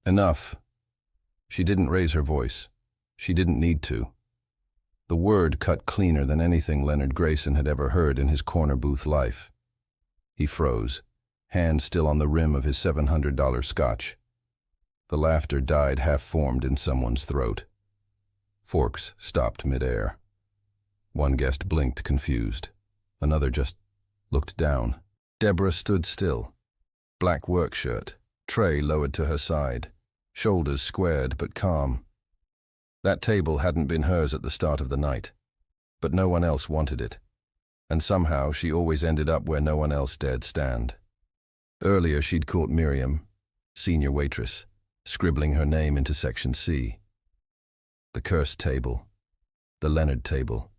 Enough. She didn't raise her voice. She didn't need to. The word cut cleaner than anything Leonard Grayson had ever heard in his corner booth life. He froze, hand still on the rim of his $700 scotch. The laughter died half-formed in someone's throat. Forks stopped mid-air. One guest blinked, confused. Another just looked down. Deborah stood still. Black work shirt, tray lowered to her side, shoulders squared but calm. That table hadn't been hers at the start of the night, but no one else wanted it, and somehow she always ended up where no one else dared stand. Earlier she'd caught Miriam, senior waitress, scribbling her name into section C. The cursed table. The Leonard table.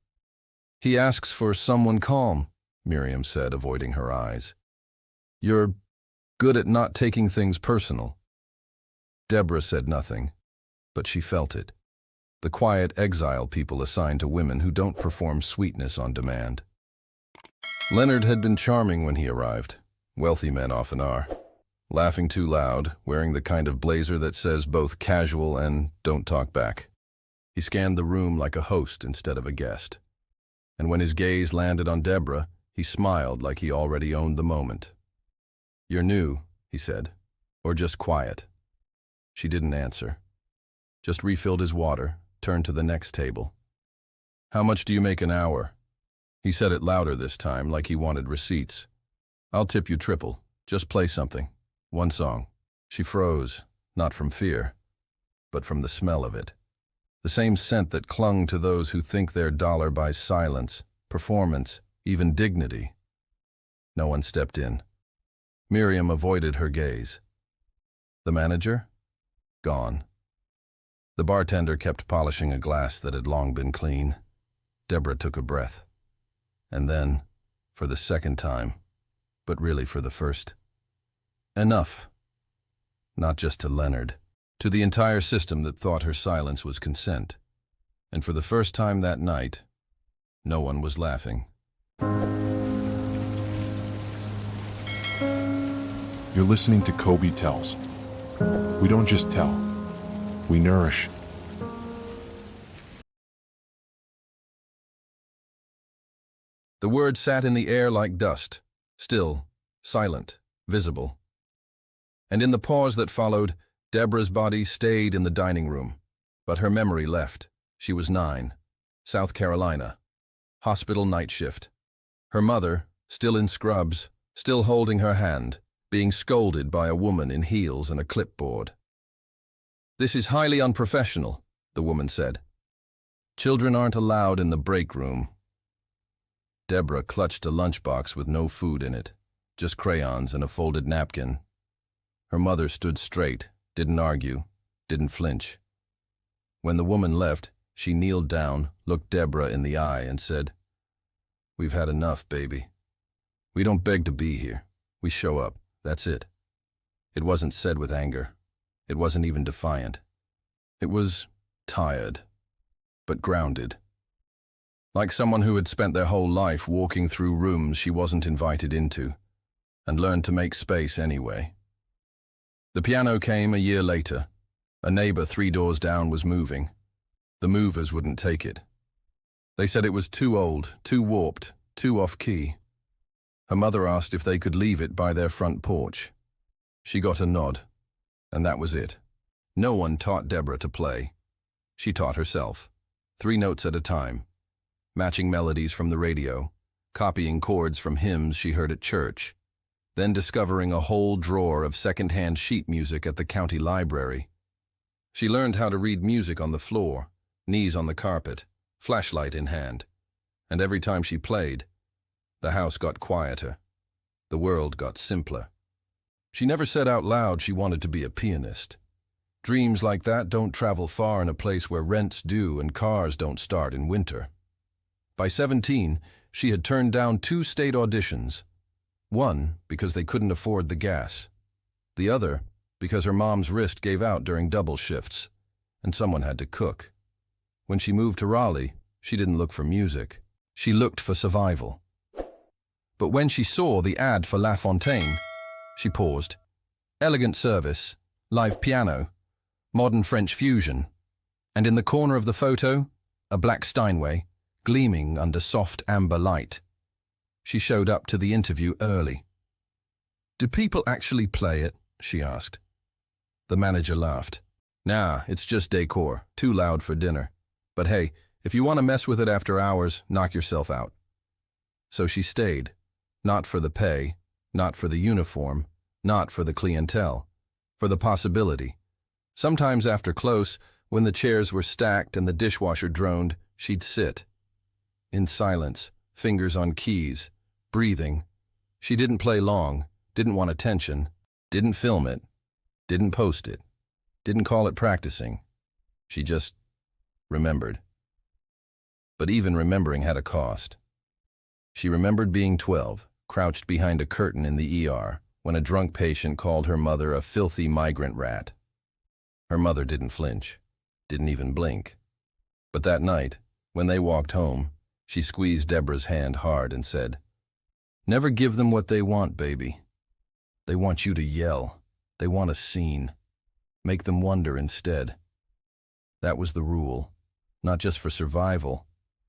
"He asks for someone calm," Miriam said, avoiding her eyes. "You're good at not taking things personal." Deborah said nothing, but she felt it. The quiet exile people assigned to women who don't perform sweetness on demand. Leonard had been charming when he arrived. Wealthy men often are. Laughing too loud, wearing the kind of blazer that says both casual and don't talk back. He scanned the room like a host instead of a guest. And when his gaze landed on Deborah, he smiled like he already owned the moment. "You're new," he said, "or just quiet?" She didn't answer. Just refilled his water, turned to the next table. "How much do you make an hour?" He said it louder this time, like he wanted receipts. "I'll tip you triple. Just play something. One song." She froze, not from fear, but from the smell of it. The same scent that clung to those who think their dollar buys silence, performance, even dignity. No one stepped in. Miriam avoided her gaze. The manager? Gone. The bartender kept polishing a glass that had long been clean. Deborah took a breath. And then, for the second time, but really for the first, enough. Not just to Leonard, to the entire system that thought her silence was consent. And for the first time that night, no one was laughing. You're listening to Cobi Tells. We don't just tell, we nourish. The word sat in the air like dust, still, silent, visible. And in the pause that followed, Deborah's body stayed in the dining room, but her memory left. She was 9, South Carolina, hospital night shift. Her mother, still in scrubs, still holding her hand, being scolded by a woman in heels and a clipboard. "This is highly unprofessional," the woman said. "Children aren't allowed in the break room." Deborah clutched a lunchbox with no food in it, just crayons and a folded napkin. Her mother stood straight, didn't argue, didn't flinch. When the woman left, she kneeled down, looked Deborah in the eye, and said, "We've had enough, baby. We don't beg to be here. We show up. That's it." It wasn't said with anger. It wasn't even defiant. It was tired, but grounded. Like someone who had spent their whole life walking through rooms she wasn't invited into, and learned to make space anyway. The piano came a year later. A neighbor 3 doors down was moving. The movers wouldn't take it. They said it was too old, too warped, too off-key. Her mother asked if they could leave it by their front porch. She got a nod, and that was it. No one taught Deborah to play. She taught herself, 3 notes at a time, matching melodies from the radio, copying chords from hymns she heard at church, then discovering a whole drawer of second-hand sheet music at the county library. She learned how to read music on the floor, knees on the carpet, flashlight in hand, and every time she played, the house got quieter. The world got simpler. She never said out loud she wanted to be a pianist. Dreams like that don't travel far in a place where rent's due and cars don't start in winter. By 17, she had turned down 2 state auditions. One because they couldn't afford the gas. The other because her mom's wrist gave out during double shifts, and someone had to cook. When she moved to Raleigh, she didn't look for music. She looked for survival. But when she saw the ad for La Fontaine, she paused. Elegant service, live piano, modern French fusion, and in the corner of the photo, a black Steinway, gleaming under soft amber light. She showed up to the interview early. "Do people actually play it?" she asked. The manager laughed. "Nah, it's just decor, too loud for dinner. But hey, if you want to mess with it after hours, knock yourself out." So she stayed, not for the pay, not for the uniform, not for the clientele, for the possibility. Sometimes after close, when the chairs were stacked and the dishwasher droned, she'd sit. In silence, fingers on keys, breathing. She didn't play long, didn't want attention, didn't film it, didn't post it, didn't call it practicing. She just remembered. But even remembering had a cost. She remembered being 12, crouched behind a curtain in the ER, when a drunk patient called her mother a filthy migrant rat. Her mother didn't flinch, didn't even blink. But that night, when they walked home, she squeezed Deborah's hand hard and said, "Never give them what they want, baby. They want you to yell. They want a scene. Make them wonder instead." That was the rule, not just for survival,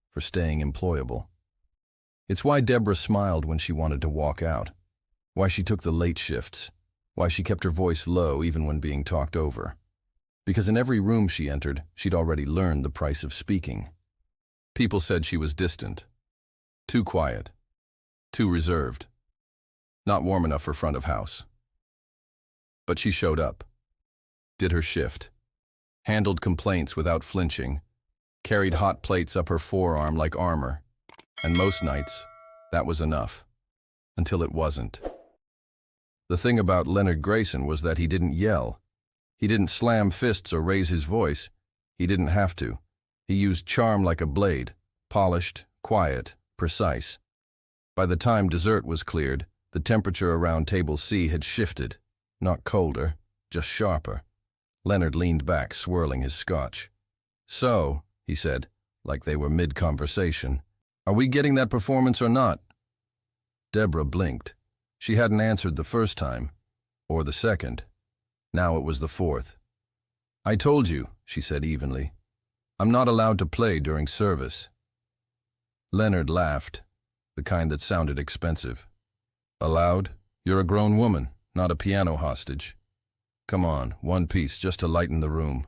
for staying employable. It's why Deborah smiled when she wanted to walk out, why she took the late shifts, why she kept her voice low even when being talked over. Because in every room she entered, she'd already learned the price of speaking. People said she was distant, too quiet, too reserved, not warm enough for front of house. But she showed up, did her shift, handled complaints without flinching, carried hot plates up her forearm like armor, and most nights, that was enough, until it wasn't. The thing about Leonard Grayson was that he didn't yell. He didn't slam fists or raise his voice. He didn't have to. He used charm like a blade, polished, quiet, precise. By the time dessert was cleared, the temperature around table C had shifted, not colder, just sharper. Leonard leaned back, swirling his scotch. "So," he said, like they were mid-conversation, "are we getting that performance or not?" Deborah blinked. She hadn't answered the first time, or the second. Now it was the fourth. "I told you," she said evenly. "I'm not allowed to play during service." Leonard laughed, the kind that sounded expensive. "Allowed? You're a grown woman, not a piano hostage. Come on, one piece just to lighten the room."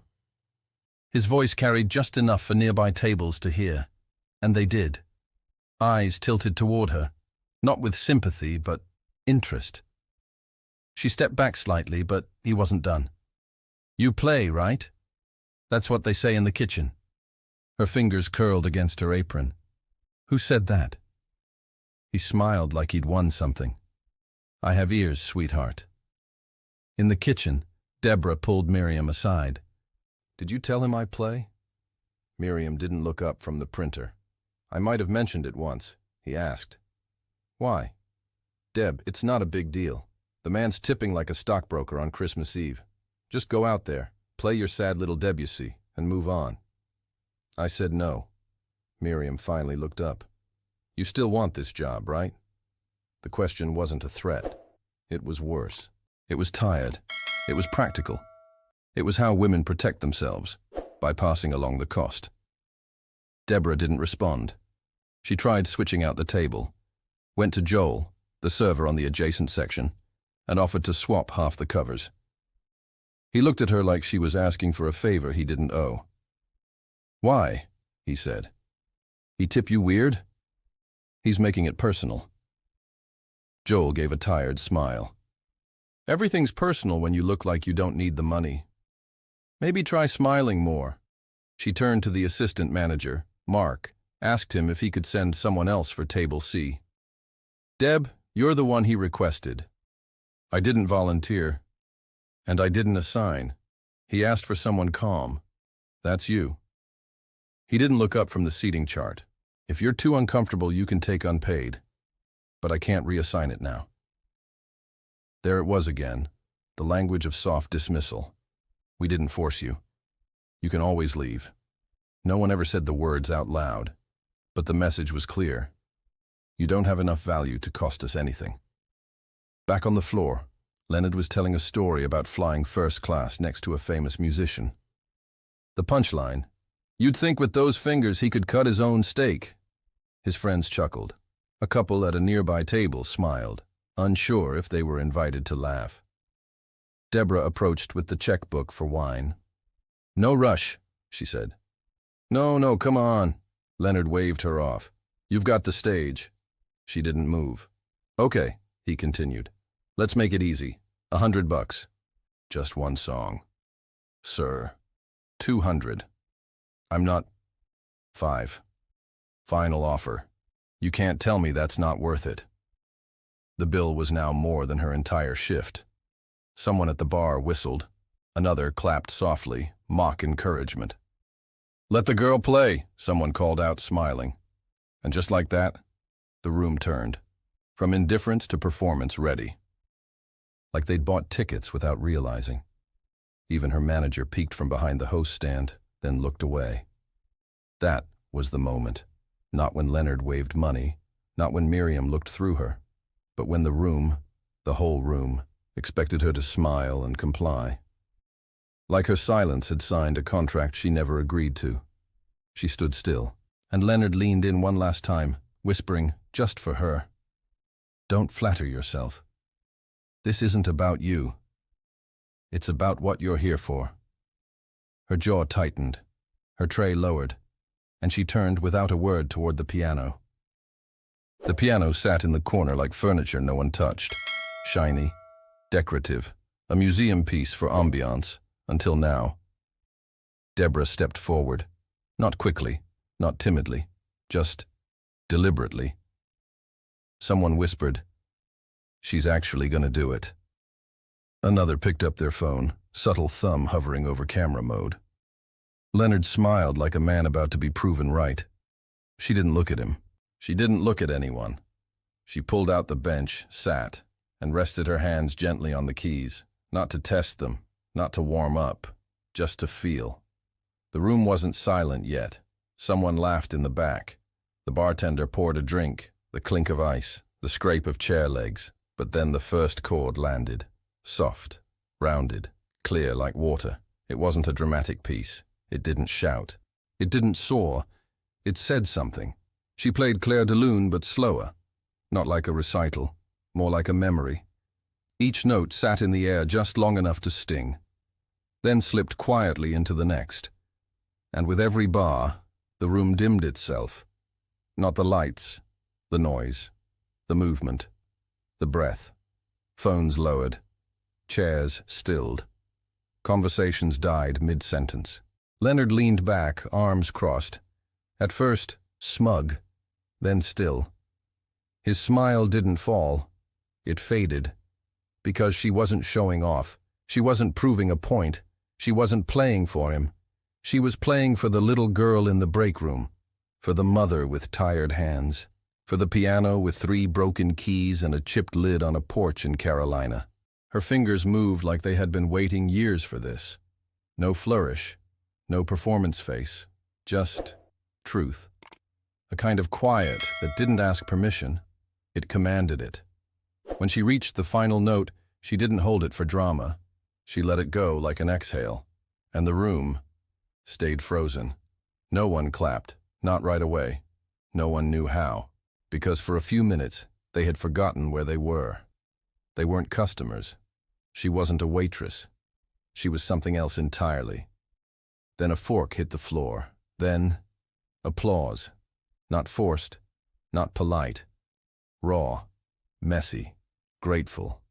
His voice carried just enough for nearby tables to hear, and they did. Eyes tilted toward her, not with sympathy, but interest. She stepped back slightly, but he wasn't done. "You play, right? That's what they say in the kitchen." Her fingers curled against her apron. "Who said that?" He smiled like he'd won something. "I have ears, sweetheart." In the kitchen, Deborah pulled Miriam aside. "Did you tell him I play?" Miriam didn't look up from the printer. "I might have mentioned it once," he asked. "Why?" "Deb, it's not a big deal. The man's tipping like a stockbroker on Christmas Eve. Just go out there, play your sad little Debussy, and move on." I said no. Miriam finally looked up. "You still want this job, right?" The question wasn't a threat. It was worse. It was tired. It was practical. It was how women protect themselves, by passing along the cost. Deborah didn't respond. She tried switching out the table, went to Joel, the server on the adjacent section, and offered to swap half the covers. He looked at her like she was asking for a favor he didn't owe. "Why?" he said. "He tip you weird?" "He's making it personal." Joel gave a tired smile. "Everything's personal when you look like you don't need the money. Maybe try smiling more." She turned to the assistant manager, Mark, asked him if he could send someone else for table C. "Deb, you're the one he requested." "I didn't volunteer. And I didn't assign. He asked for someone calm. That's you." He didn't look up from the seating chart. "If you're too uncomfortable, you can take unpaid. But I can't reassign it now." There it was again, the language of soft dismissal. "We didn't force you. You can always leave." No one ever said the words out loud, but the message was clear. You don't have enough value to cost us anything. Back on the floor, Leonard was telling a story about flying first class next to a famous musician. The punchline: "You'd think with those fingers he could cut his own steak." His friends chuckled. A couple at a nearby table smiled, unsure if they were invited to laugh. Deborah approached with the checkbook for wine. "No rush," she said. No, come on." Leonard waved her off. "You've got the stage." She didn't move. "Okay," he continued. "Let's make it easy. $100. Just one song." "Sir." 200. "I'm not." 5. "Final offer. You can't tell me that's not worth it." The bill was now more than her entire shift. Someone at the bar whistled. Another clapped softly, mock encouragement. "Let the girl play," someone called out, smiling. And just like that, the room turned, from indifference to performance ready. Like they'd bought tickets without realizing. Even her manager peeked from behind the host stand, then looked away. That was the moment. Not when Leonard waved money, not when Miriam looked through her, but when the room, the whole room, expected her to smile and comply. Like her silence had signed a contract she never agreed to. She stood still, and Leonard leaned in one last time, whispering, just for her, "Don't flatter yourself. This isn't about you. It's about what you're here for." Her jaw tightened, her tray lowered, and she turned without a word toward the piano. The piano sat in the corner like furniture no one touched, shiny, decorative, a museum piece for ambiance, until now. Deborah stepped forward, not quickly, not timidly, just deliberately. Someone whispered, "She's actually gonna do it." Another picked up their phone, subtle thumb hovering over camera mode. Leonard smiled like a man about to be proven right. She didn't look at him. She didn't look at anyone. She pulled out the bench, sat, and rested her hands gently on the keys, not to test them, not to warm up, just to feel. The room wasn't silent yet. Someone laughed in the back. The bartender poured a drink, the clink of ice, the scrape of chair legs, but then the first chord landed. Soft, rounded, clear like water. It wasn't a dramatic piece. It didn't shout. It didn't soar. It said something. She played Clair de Lune, but slower. Not like a recital, more like a memory. Each note sat in the air just long enough to sting, then slipped quietly into the next. And with every bar, the room dimmed itself. Not the lights, the noise, the movement, the breath. Phones lowered. Chairs stilled. Conversations died mid-sentence. Leonard leaned back, arms crossed. At first, smug, then still. His smile didn't fall. It faded. Because she wasn't showing off. She wasn't proving a point. She wasn't playing for him. She was playing for the little girl in the break room, for the mother with tired hands, for the piano with 3 broken keys and a chipped lid on a porch in Carolina. Her fingers moved like they had been waiting years for this. No flourish, no performance face, just truth. A kind of quiet that didn't ask permission. It commanded it. When she reached the final note, she didn't hold it for drama. She let it go like an exhale. And the room stayed frozen. No one clapped, not right away. No one knew how. Because for a few minutes, they had forgotten where they were. They weren't customers. She wasn't a waitress. She was something else entirely. Then a fork hit the floor. Then applause. Not forced, not polite. Raw, messy, grateful.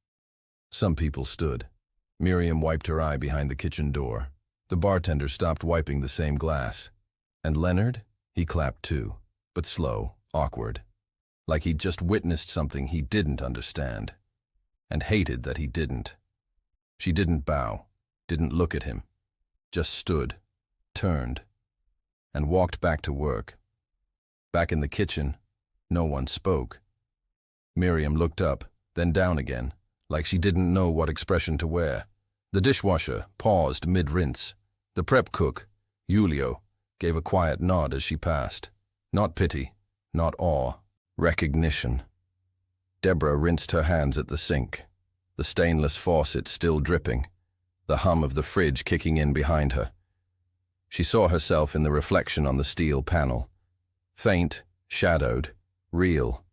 Some people stood. Miriam wiped her eye behind the kitchen door. The bartender stopped wiping the same glass. And Leonard? He clapped too, but slow, awkward. Like he'd just witnessed something he didn't understand. And hated that he didn't. She didn't bow, didn't look at him. Just stood, turned, and walked back to work. Back in the kitchen, no one spoke. Miriam looked up, then down again, like she didn't know what expression to wear. The dishwasher paused mid-rinse. The prep cook, Julio, gave a quiet nod as she passed. Not pity, not awe, recognition. Deborah rinsed her hands at the sink. the stainless faucet still dripping, the hum of the fridge kicking in behind her. She saw herself in the reflection on the steel panel. Faint, shadowed, real.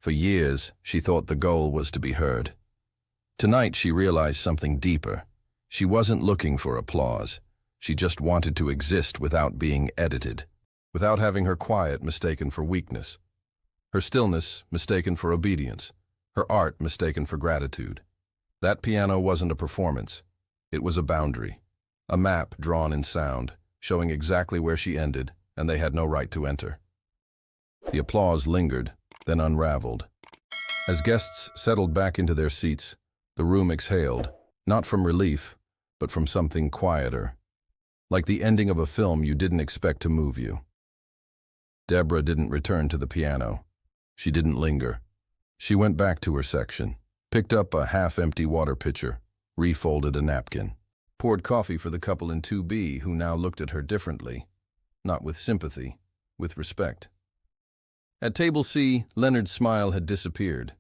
For years, she thought the goal was to be heard. Tonight, she realized something deeper. She wasn't looking for applause. She just wanted to exist without being edited, without having her quiet mistaken for weakness, her stillness mistaken for obedience, her art mistaken for gratitude. That piano wasn't a performance. It was a boundary, a map drawn in sound, showing exactly where she ended, and they had no right to enter. The applause lingered, then unraveled. As guests settled back into their seats, the room exhaled, not from relief, but from something quieter, like the ending of a film you didn't expect to move you. Deborah didn't return to the piano. She didn't linger. She went back to her section, picked up a half-empty water pitcher, refolded a napkin, poured coffee for the couple in 2B who now looked at her differently, not with sympathy, with respect. At table C, Leonard's smile had disappeared.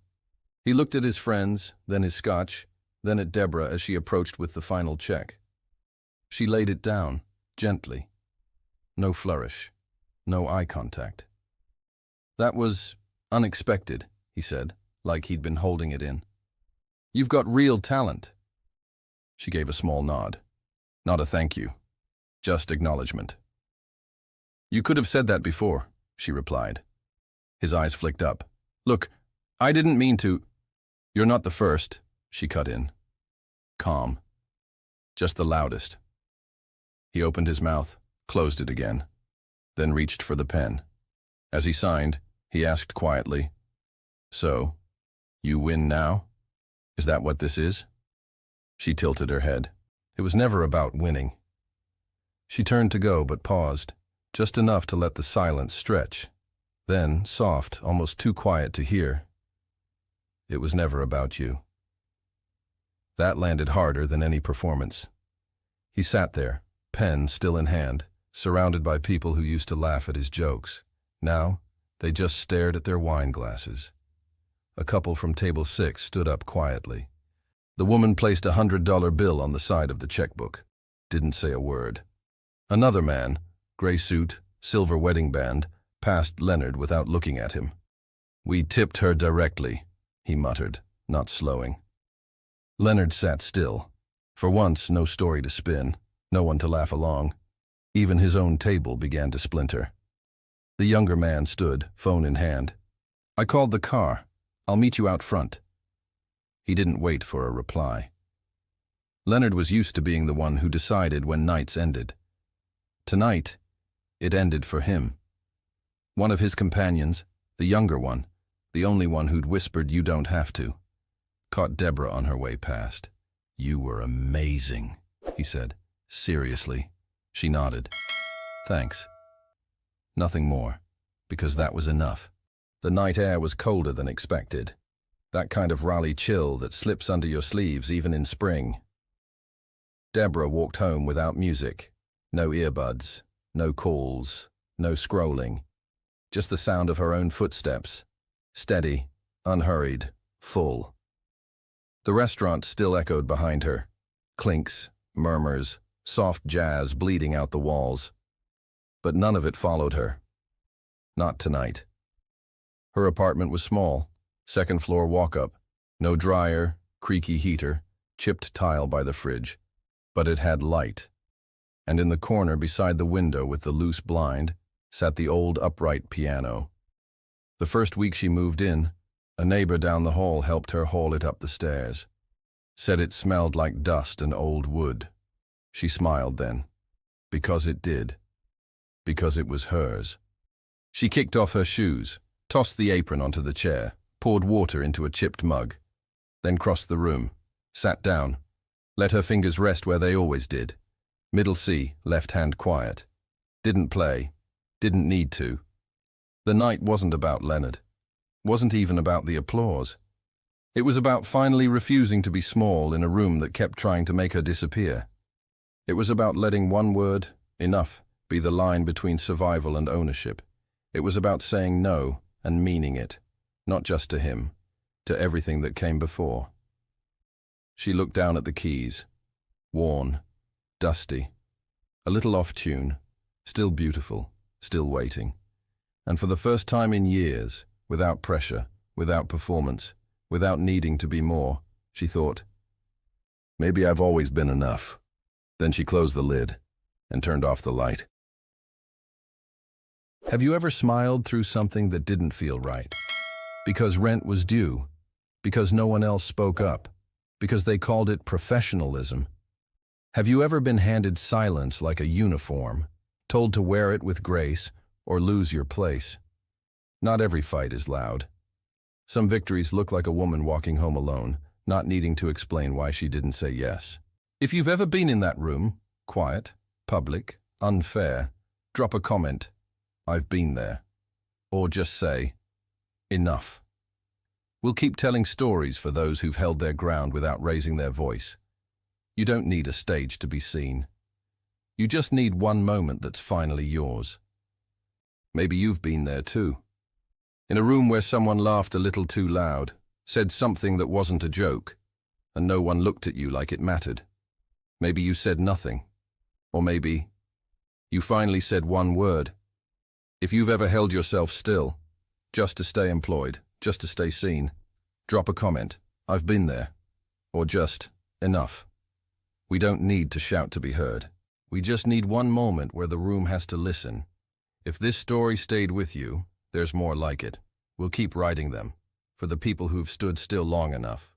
He looked at his friends, then his scotch, then at Deborah as she approached with the final check. She laid it down, gently. No flourish, no eye contact. "That was unexpected," he said, like he'd been holding it in. "You've got real talent." She gave a small nod. Not a thank you, just acknowledgement. "You could have said that before," she replied. His eyes flicked up. "Look, I didn't mean to—" "You're not the first," she cut in. Calm. Just the loudest. He opened his mouth, closed it again, then reached for the pen. As he signed, he asked quietly, "So, you win now? Is that what this is?" She tilted her head. It was never about winning. She turned to go but paused, just enough to let the silence stretch. Then, soft, almost too quiet to hear, "It was never about you." That landed harder than any performance. He sat there, pen still in hand, surrounded by people who used to laugh at his jokes. Now, they just stared at their wine glasses. A couple from table 6 stood up quietly. The woman placed a $100 bill on the side of the checkbook. Didn't say a word. Another man, gray suit, silver wedding band, passed Leonard without looking at him. "We tipped her directly," he muttered, not slowing. Leonard sat still. For once, no story to spin, no one to laugh along. Even his own table began to splinter. The younger man stood, phone in hand. "I called the car. I'll meet you out front." He didn't wait for a reply. Leonard was used to being the one who decided when nights ended. Tonight, it ended for him. One of his companions, the younger one, the only one who'd whispered "you don't have to," caught Deborah on her way past. "You were amazing," he said, seriously. She nodded. "Thanks." Nothing more, because that was enough. The night air was colder than expected. That kind of Raleigh chill that slips under your sleeves even in spring. Deborah walked home without music. No earbuds, no calls, no scrolling. Just the sound of her own footsteps. Steady, unhurried, full. The restaurant still echoed behind her. Clinks, murmurs, soft jazz bleeding out the walls. But none of it followed her. Not tonight. Her apartment was small, second-floor walk-up. No dryer, creaky heater, chipped tile by the fridge. But it had light. And in the corner beside the window with the loose blind sat the old upright piano. The first week she moved in, a neighbor down the hall helped her haul it up the stairs. Said it smelled like dust and old wood. She smiled then. Because it did. Because it was hers. She kicked off her shoes, tossed the apron onto the chair, poured water into a chipped mug, then crossed the room, sat down, let her fingers rest where they always did. Middle C, left hand quiet. Didn't play. Didn't need to. The night wasn't about Leonard. Wasn't even about the applause. It was about finally refusing to be small in a room that kept trying to make her disappear. It was about letting one word, enough, be the line between survival and ownership. It was about saying no and meaning it, not just to him, to everything that came before. She looked down at the keys. Worn, dusty, a little off tune, still beautiful, still waiting. And for the first time in years, without pressure, without performance, without needing to be more, she thought, maybe I've always been enough. Then she closed the lid and turned off the light. Have you ever smiled through something that didn't feel right? Because rent was due, because no one else spoke up, because they called it professionalism. Have you ever been handed silence like a uniform, told to wear it with grace or lose your place? Not every fight is loud. Some victories look like a woman walking home alone, not needing to explain why she didn't say yes. If you've ever been in that room, quiet, public, unfair, drop a comment, I've been there. Or just say, enough. We'll keep telling stories for those who've held their ground without raising their voice. You don't need a stage to be seen. You just need one moment that's finally yours. Maybe you've been there too. In a room where someone laughed a little too loud, said something that wasn't a joke, and no one looked at you like it mattered. Maybe you said nothing. Or maybe you finally said one word. If you've ever held yourself still, just to stay employed, just to stay seen, drop a comment, I've been there. Or just, enough. We don't need to shout to be heard. We just need one moment where the room has to listen. If this story stayed with you, there's more like it. We'll keep writing them, for the people who've stood still long enough.